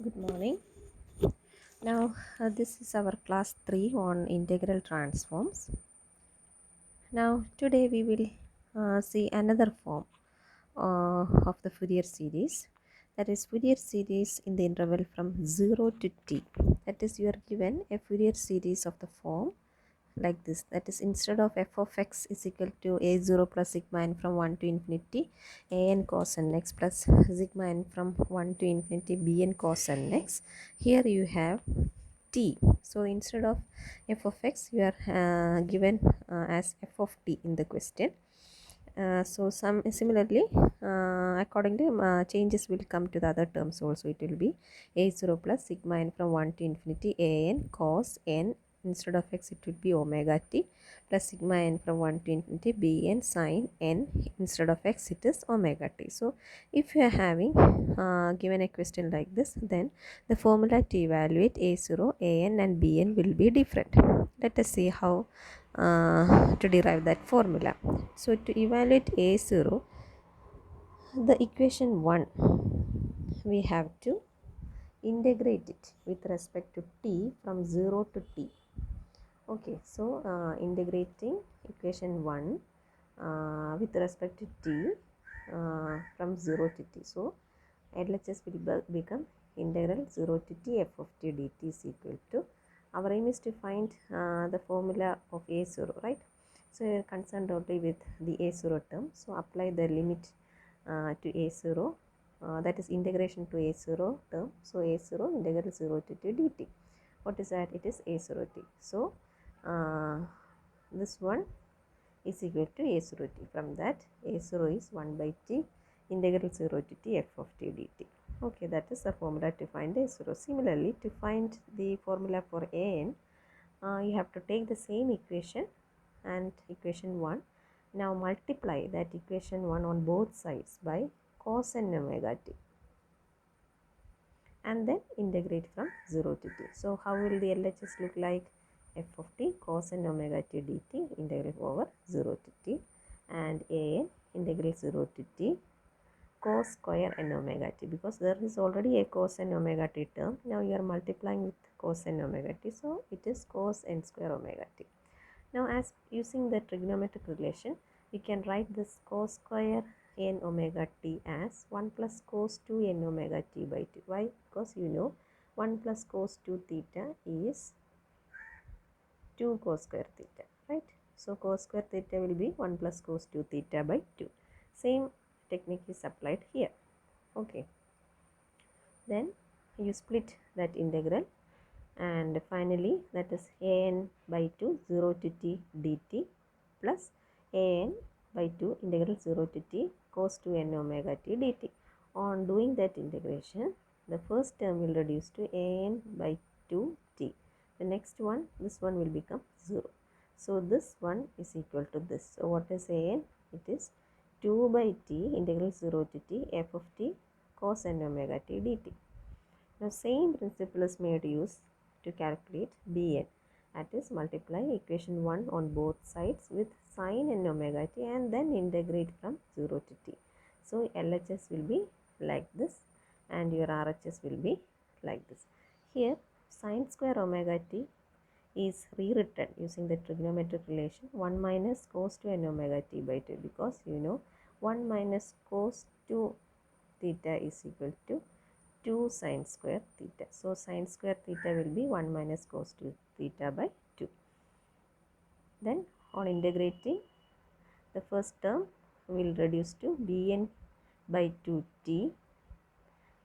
Good morning. Now, this is our class 3 on integral transforms. Now, today we will see another form of the Fourier series, that is Fourier series in the interval from 0 to t. That is, you are given a Fourier series of the form like this, that is, instead of f of x is equal to a0 plus sigma n from 1 to infinity an cos nx plus sigma n from 1 to infinity bn cos nx, here you have t. So instead of f of x, you are given as f of t in the question. So similarly, accordingly, changes will come to the other terms also. It will be a0 plus sigma n from 1 to infinity an cos n, instead of x it will be omega t, plus sigma n from 1 to infinity bn sin n, instead of x it is omega t. So if you are having given a question like this, then the formula to evaluate a0, an and bn will be different. Let us see how to derive that formula. So to evaluate a0, the equation 1, we have to integrate it with respect to t from 0 to t. Okay, so integrating equation 1 with respect to t from 0 to t. So LHS will become integral 0 to t f of t dt is equal to, our aim is to find the formula of a0, right? So we are concerned only with the a0 term. So apply the limit to a0, that is integration to a0 term. So a0 integral 0 to t dt. What is that? It is a0 t. So this one is equal to a0 t. From that, a0 is 1 by t integral 0 to t f of t dt. Okay, that is the formula to find a0. Similarly, to find the formula for an, you have to take the same equation and equation 1. Now multiply that equation 1 on both sides by cos n omega t, and then integrate from 0 to t. So how will the LHS look like? F of t cos n omega t dt integral over 0 to t, and an integral 0 to t cos square n omega t, because there is already a cos n omega t term. Now you are multiplying with cos n omega t, so it is cos n square omega t. Now, as using the trigonometric relation, we can write this cos square n omega t as 1 plus cos 2 n omega t by 2. Why? Because you know 1 plus cos 2 theta is 2 cos square theta, right? So cos square theta will be 1 plus cos 2 theta by 2. Same technique is applied here. Okay. Then you split that integral, and finally that is an by 2 0 to t dt plus an by 2 integral 0 to t cos 2 n omega t dt. On doing that integration, the first term will reduce to an by 2 t. The next one, this one will become 0. So this one is equal to this. So what is an? It is 2 by t integral 0 to t f of t cos n omega t dt. Now same principle is made use to calculate Bn, that is multiply equation 1 on both sides with sin n omega t and then integrate from 0 to t. So LHS will be like this and your RHS will be like this. Here sin square omega t is rewritten using the trigonometric relation 1 minus cos 2 n omega t by 2, because you know 1 minus cos 2 theta is equal to 2 sin square theta. So sin square theta will be 1 minus cos 2 theta by 2. Then on integrating, the first term will reduce to bn by 2t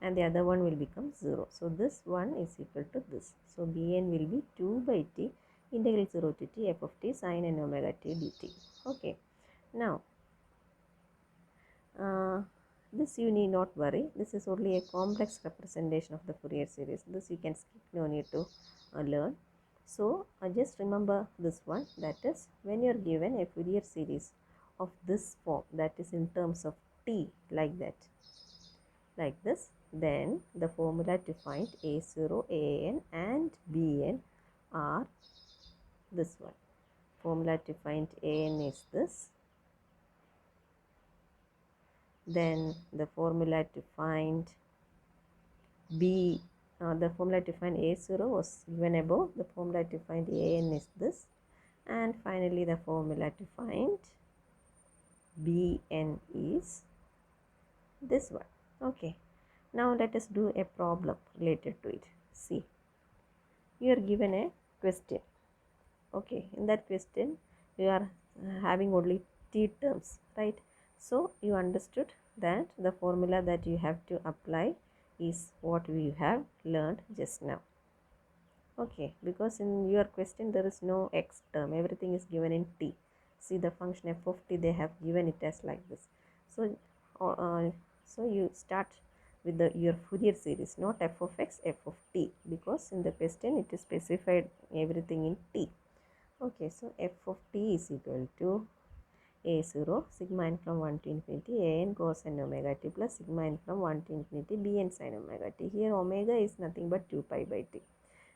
and the other one will become 0. So this one is equal to this. So bn will be 2 by t integral 0 to t f of t sin n omega t dt. Okay. Now this you need not worry. This is only a complex representation of the Fourier series. This you can skip, no need to learn. So just remember this one, that is when you are given a Fourier series of this form, that is in terms of t, like that, like this, then the formula to find a0, an and bn are this one. Formula to find an is this. Then the formula to find B the formula to find a0 was given above. The formula to find an is this, and finally the formula to find bn is this one. Okay, now let us do a problem related to it. See, you are given a question. Okay, in that question you are having only t terms, right? So you understood that the formula that you have to apply is what we have learned just now. Okay, because in your question there is no x term, everything is given in t. See, the function f of t, they have given it as like this. So so you start with your Fourier series, not f of x, f of t, because in the question it is specified everything in t. Okay, so f of t is equal to a0 sigma n from 1 to infinity a n cos n omega t plus sigma n from 1 to infinity b n sin omega t. Here omega is nothing but 2 pi by t.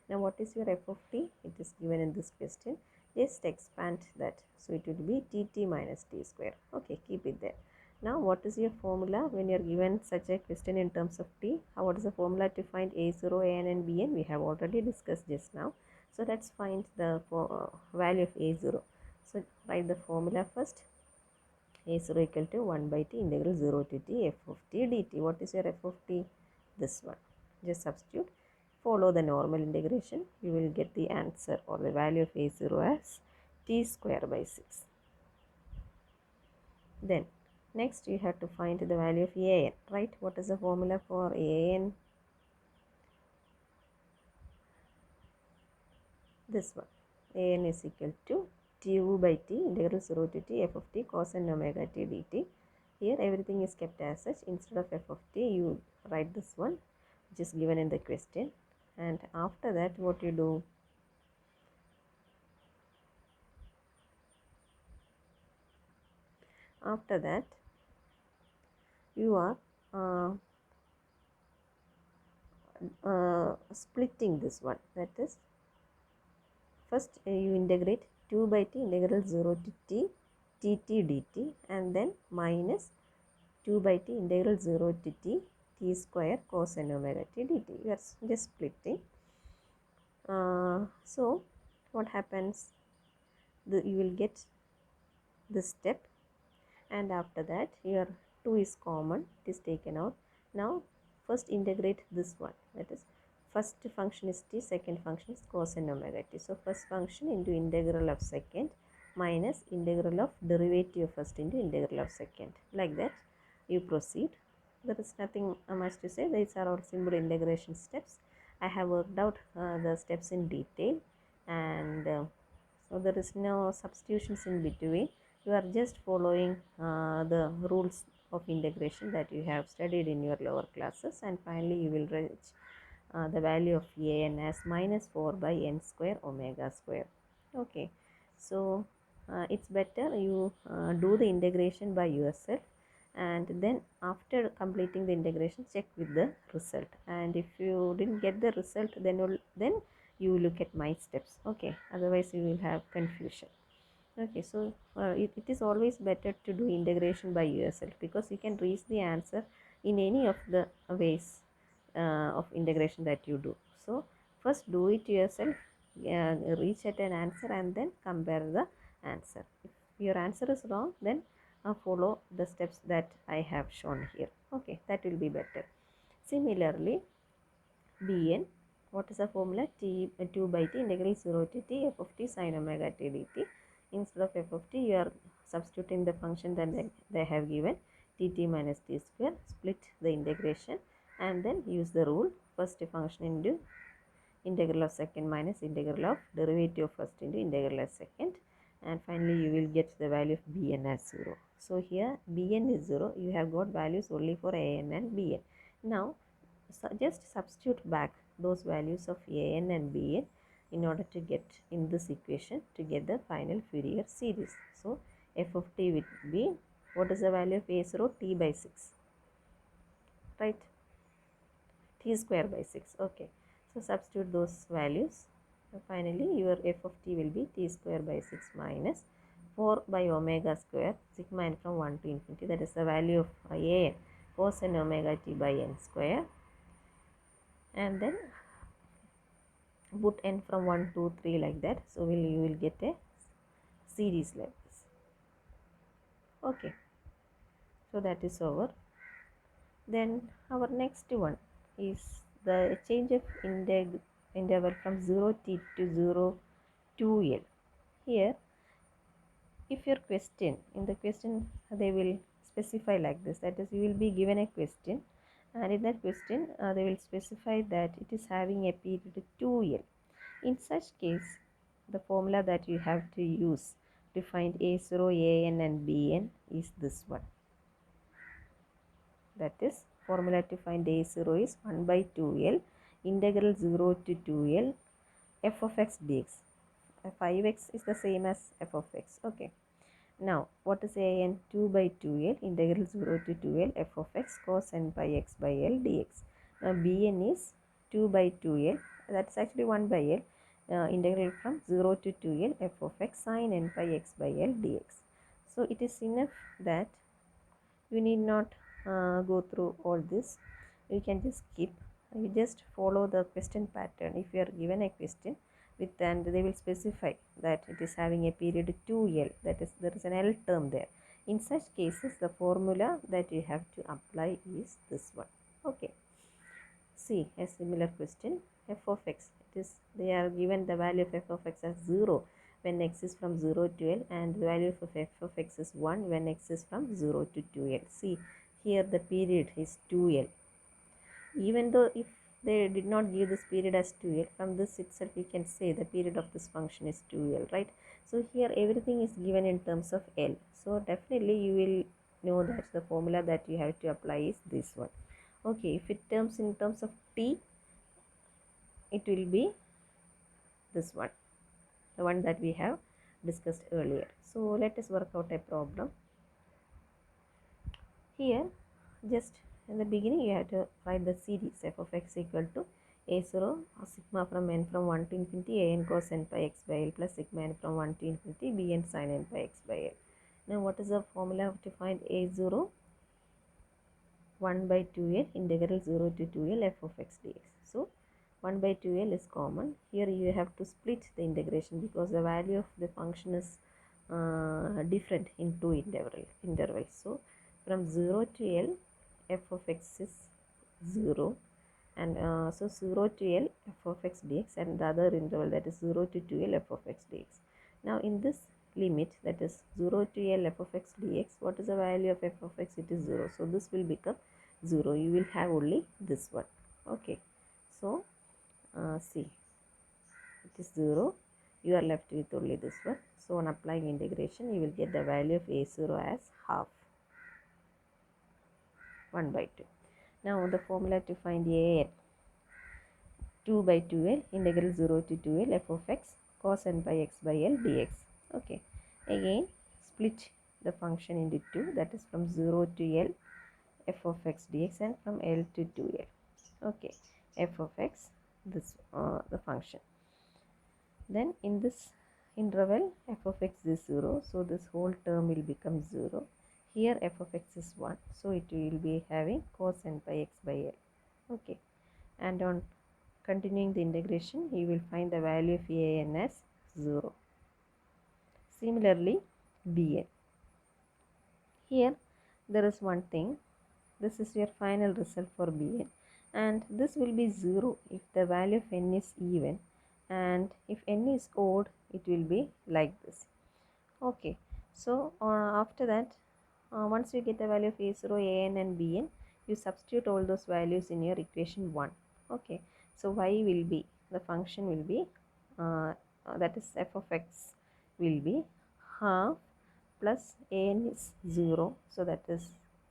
Now what is your f of t? It is given in this question. Just expand that. So it will be tt minus t square. Okay, keep it there. Now what is your formula when you are given such a question in terms of t? What is the formula to find a0, an and bn? We have already discussed just now. So let's find the value of a0. So write the formula first. a0 equal to 1 by t integral 0 to t f of t dt. What is your f of t? This one. Just substitute. Follow the normal integration. You will get the answer or the value of a0 as t square by 6. Then next you have to find the value of an, right? What is the formula for an? This one. An is equal to du by t integral 0 to t f of t cos n omega t dt. Here everything is kept as such. Instead of f of t, you write this one which is given in the question, and after that what you do? After that you are splitting this one. That is, first you integrate 2 by t integral 0 to t tt dt, and then minus 2 by t integral 0 to t t square cos n omega t dt. You are just splitting. So what happens? You will get this step, and after that your 2 is common, it is taken out. Now first integrate this one. That is, first function is t, second function is cos n omega t. So first function into integral of second minus integral of derivative of first into integral of second. Like that you proceed. There is nothing much to say. These are all simple integration steps. I have worked out the steps in detail, and so there is no substitutions in between. You are just following the rules of integration that you have studied in your lower classes, and finally you will reach the value of an as minus 4 by n square omega square. Okay, so it's better you do the integration by yourself, and then after completing the integration check with the result, and if you didn't get the result, then you look at my steps. Okay, otherwise you will have confusion. Okay, so it is always better to do integration by yourself, because you can reach the answer in any of the ways of integration that you do. So first do it yourself, reach at an answer, and then compare the answer. If your answer is wrong, then follow the steps that I have shown here. Okay, that will be better. Similarly, bn, what is the formula? T 2 by t integral 0 to t f of t sin omega t dt. Instead of f of t, you are substituting the function that they have given, tt minus t square. Split the integration and then use the rule, first function into integral of second minus integral of derivative of first into integral of second, and finally you will get the value of bn as 0. So here bn is 0. You have got values only for an and bn. Now just substitute back those values of an and bn in order to get in this equation to get the final Fourier series. So f of t will be, what is the value of a0? T by 6, right? T square by 6. Okay, so substitute those values. So finally your f of t will be t square by 6 minus 4 by omega square sigma n from 1 to infinity. That is the value of an cos n omega t by n square, and then put n from 1 2 3 like that, so you will get a series like this. Okay, so that is over. Then our next one is the change of interval from 0t to 0 2l. Here, if your question, in the question they will specify like this, that is, you will be given a question, and in that question they will specify that it is having a period 2l. In such case, the formula that you have to use to find a0, an and bn is this one. That is, formula to find a0 is 1 by 2l integral 0 to 2l f of x dx. 5x is the same as f of x. Okay. Now, what is an? 2 by 2l integral 0 to 2l f of x cos n pi x by l dx. Now, bn is 2 by 2l, that's actually 1 by l, integral from 0 to 2l f of x sin n pi x by l dx. So, it is enough that you need not go through all this. You can just skip. You just follow the question pattern. If you are given a question with, and they will specify that it is having a period 2l, that is, there is an l term there. In such cases, the formula that you have to apply is this one. Okay. See a similar question, f of x. It is, they are given the value of f of x as 0 when x is from 0 to l, and the value of f of x is 1 when x is from 0 to 2l. See, here the period is 2l. Even though if they did not give this period as 2l, from this itself we can say the period of this function is 2l, right? So here everything is given in terms of l. So definitely you will know that the formula that you have to apply is this one. Okay, if it terms in terms of t, it will be this one, the one that we have discussed earlier. So let us work out a problem. Here, just in the beginning, you have to write the series f of x equal to a0 sigma from n from 1 to infinity a n cos n pi x by l plus sigma n from 1 to infinity b n sin n pi x by l. Now, what is the formula to find a0? 1 by 2l integral 0 to 2l f of x dx. So, 1 by 2l is common. Here you have to split the integration because the value of the function is different in two intervals. So, from 0 to l, f of x is 0, and so 0 to l f of x dx, and the other interval, that is 0 to 2l f of x dx. Now, in this limit, that is 0 to l f of x dx, what is the value of f of x? It is 0. So, this will become 0. You will have only this one. Okay. So, see, it is 0. You are left with only this one. So, on applying integration, you will get the value of a0 as half, 1 by 2. Now, the formula to find an: 2 by 2l integral 0 to 2l f of x cos n pi x by l dx. Okay. Again, split the function into 2, that is from 0 to l f of x dx, and from l to 2l. Okay. F of x, this the function. Then in this interval, f of x is 0, so this whole term will become 0. Here f of x is 1, so it will be having cos n pi x by l. Okay. And on continuing the integration, you will find the value of an as 0. Similarly, bn. Here there is one thing. This is your final result for bn, and this will be 0 if the value of n is even, and if n is odd, it will be like this. Okay, so after that, once you get the value of a0, an and bn, you substitute all those values in your equation 1. Okay, so y will be, the function will be, that is f of x will be half plus an is 0, so that is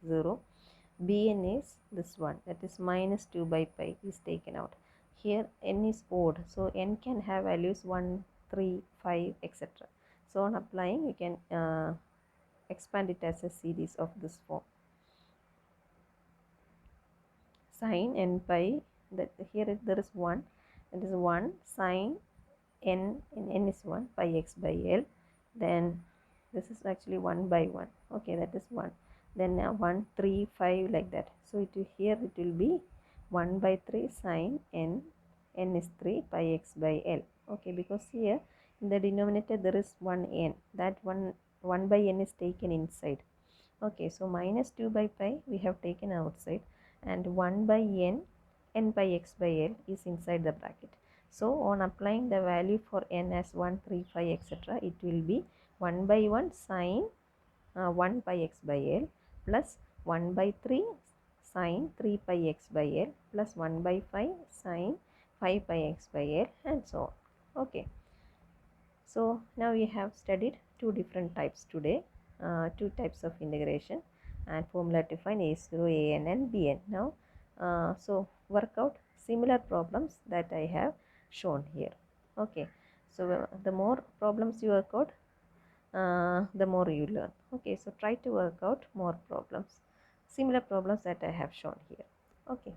0. Bn is this one, that is minus 2 by pi is taken out. Here n is odd, so n can have values 1, 3, 5, etc. So on applying, you can expand it as a series of this form. Sin n pi, that here there is 1, that is 1 sin n, n is 1, pi x by l. Then this is actually 1 by 1. Okay, that is 1. Then 1, 3, 5 like that. So it will, here it will be 1 by 3 sine n is 3 pi x by L. Okay, because here in the denominator there is one n, that 1 by n is taken inside. Okay, so minus 2 by pi we have taken outside, and 1 by n by x by L is inside the bracket. So on applying the value for n as 1, 3, 5, etc., it will be 1 by 1 sine 1 pi x by L plus 1 by 3 sine 3 pi x by L plus 1 by 5 sine 5 pi x by L, and so on. Okay, so now we have studied two different types today, two types of integration and formula to find a0, an and bn. Now so work out similar problems that I have shown here. Okay, so the more problems you work out, the more you learn. Okay, so try to work out more problems, similar problems that I have shown here. Okay.